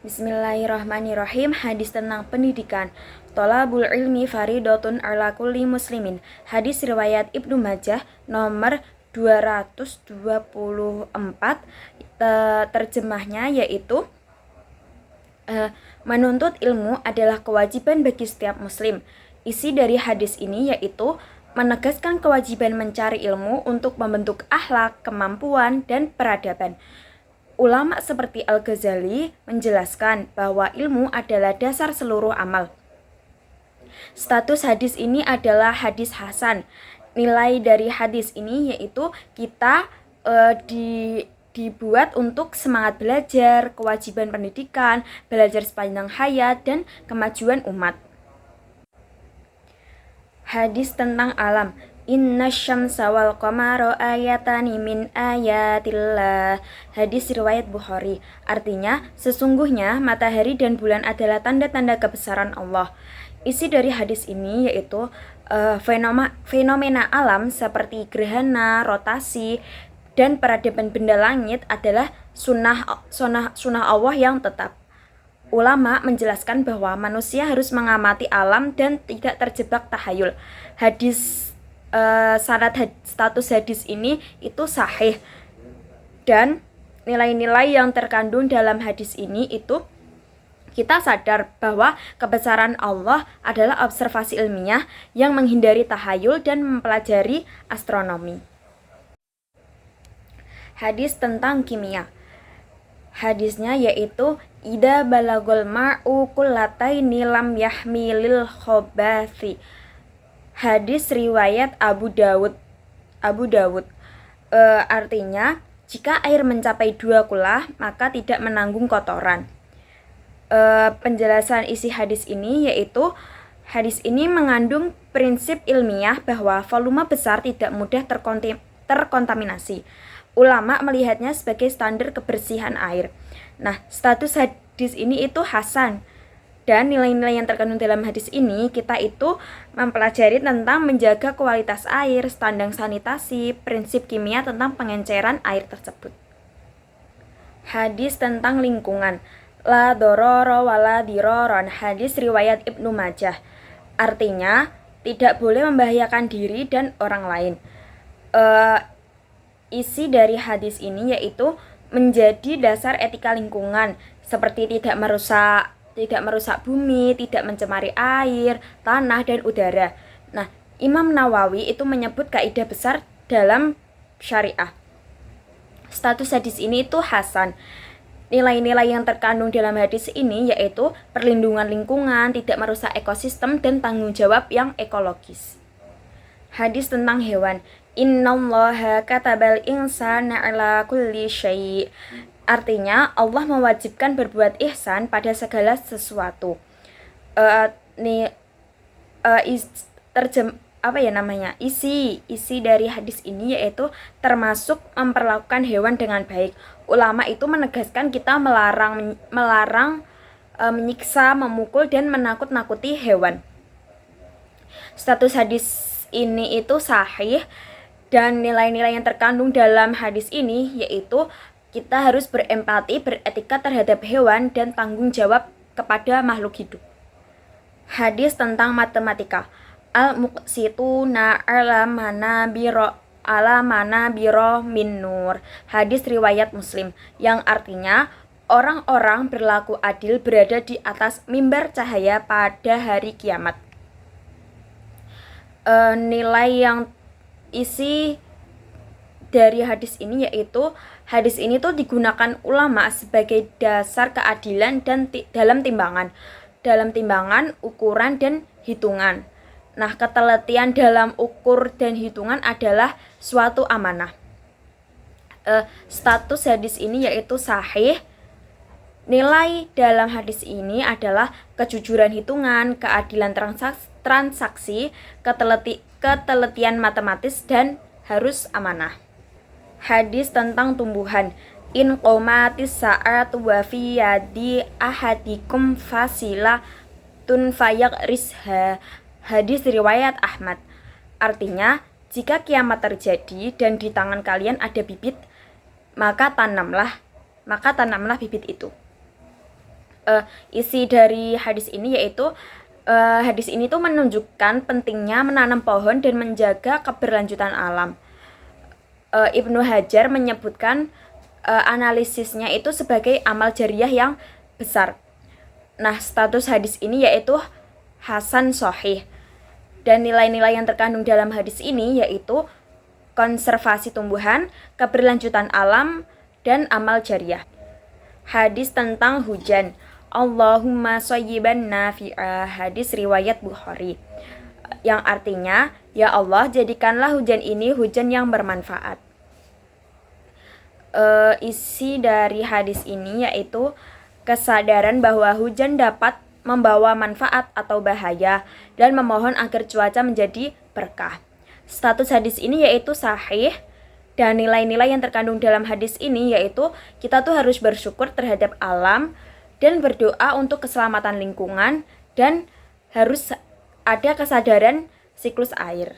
Bismillahirrahmanirrahim. Hadis tentang pendidikan. Thalabul ilmi faridatun ala kulli muslimin. Hadis riwayat Ibnu Majah nomor 224. Terjemahnya yaitu menuntut ilmu adalah kewajiban bagi setiap muslim. Isi dari hadis ini yaitu menegaskan kewajiban mencari ilmu untuk membentuk akhlak, kemampuan, dan peradaban. Ulama seperti Al-Ghazali menjelaskan bahwa ilmu adalah dasar seluruh amal. Status hadis ini adalah hadis hasan. Nilai dari hadis ini yaitu kita dibuat untuk semangat belajar, kewajiban pendidikan, belajar sepanjang hayat, dan kemajuan umat. Hadis tentang alam. Inna syamsa wal qamara ayatani min ayatillah. Hadis riwayat Bukhari. Artinya, sesungguhnya matahari dan bulan adalah tanda-tanda kebesaran Allah. Isi dari hadis ini yaitu fenomena alam seperti gerhana, rotasi, dan peradaban benda langit adalah sunnah Allah yang tetap. Ulama menjelaskan bahwa manusia harus mengamati alam dan tidak terjebak tahayul. Status hadis ini itu sahih, dan nilai-nilai yang terkandung dalam hadis ini itu kita sadar bahwa kebesaran Allah adalah observasi ilmiah yang menghindari tahayul dan mempelajari astronomi. Hadis tentang kimia. Hadisnya yaitu Ida balagol ma'u kullataini lam yahmilil khobathi. Hadis riwayat Abu Dawud. Artinya, jika air mencapai 2 kula, maka tidak menanggung kotoran. Penjelasan isi hadis ini yaitu hadis ini mengandung prinsip ilmiah bahwa volume besar tidak mudah terkontaminasi. Ulama melihatnya sebagai standar kebersihan air. Nah, status hadis ini itu hasan. Dan nilai-nilai yang terkandung dalam hadis ini, kita itu mempelajari tentang menjaga kualitas air, standar sanitasi, prinsip kimia tentang pengenceran air tersebut. Hadis tentang lingkungan. La dororo wala diroron. Hadis riwayat Ibnu Majah. Artinya, tidak boleh membahayakan diri dan orang lain. Isi dari hadis ini yaitu menjadi dasar etika lingkungan, seperti tidak merusak bumi, tidak mencemari air, tanah, dan udara. Nah, Imam Nawawi itu menyebut kaidah besar dalam syariah. Status hadis ini itu hasan. Nilai-nilai yang terkandung dalam hadis ini yaitu perlindungan lingkungan, tidak merusak ekosistem, dan tanggung jawab yang ekologis. Hadis tentang hewan. Innallaha katabal insana ala kulli syai'. Artinya, Allah mewajibkan berbuat ihsan pada segala sesuatu. Isi dari hadis ini yaitu termasuk memperlakukan hewan dengan baik. Ulama itu menegaskan kita melarang menyiksa, memukul, dan menakut-nakuti hewan. Status hadis ini itu sahih, dan nilai-nilai yang terkandung dalam hadis ini yaitu kita harus berempati, beretika terhadap hewan, dan tanggung jawab kepada makhluk hidup. Hadis tentang matematika. Al-muqsituna ala manabiro min nur. Hadis riwayat Muslim, yang artinya orang-orang berlaku adil berada di atas mimbar cahaya pada hari kiamat. Nilai yang isi dari hadis ini yaitu hadis ini tuh digunakan ulama sebagai dasar keadilan dan dalam timbangan, ukuran, dan hitungan. Nah, ketelitian dalam ukur dan hitungan adalah suatu amanah. Status hadis ini yaitu sahih. Nilai dalam hadis ini adalah kejujuran hitungan, keadilan transaksi, ketelitian matematis, dan harus amanah. Hadis tentang tumbuhan. In qomatis sa'at wa fi yadi ahadikum fasila tunfayak risha. Hadis riwayat Ahmad. Artinya, jika kiamat terjadi dan di tangan kalian ada bibit, maka tanamlah bibit itu. Isi dari hadis ini yaitu hadis ini tuh menunjukkan pentingnya menanam pohon dan menjaga keberlanjutan alam. Ibnu Hajar menyebutkan analisisnya itu sebagai amal jariah yang besar. Nah, status hadis ini yaitu hasan sahih. Dan nilai-nilai yang terkandung dalam hadis ini yaitu konservasi tumbuhan, keberlanjutan alam, dan amal jariah. Hadis tentang hujan. Allahumma shayyiban nafi'a, hadis riwayat Bukhari. Yang artinya, ya Allah jadikanlah hujan ini hujan yang bermanfaat. Isi dari hadis ini yaitu kesadaran bahwa hujan dapat membawa manfaat atau bahaya dan memohon agar cuaca menjadi berkah. Status hadis ini yaitu sahih. Dan nilai-nilai yang terkandung dalam hadis ini yaitu kita tuh harus bersyukur terhadap alam dan berdoa untuk keselamatan lingkungan dan harus ada kesadaran siklus air.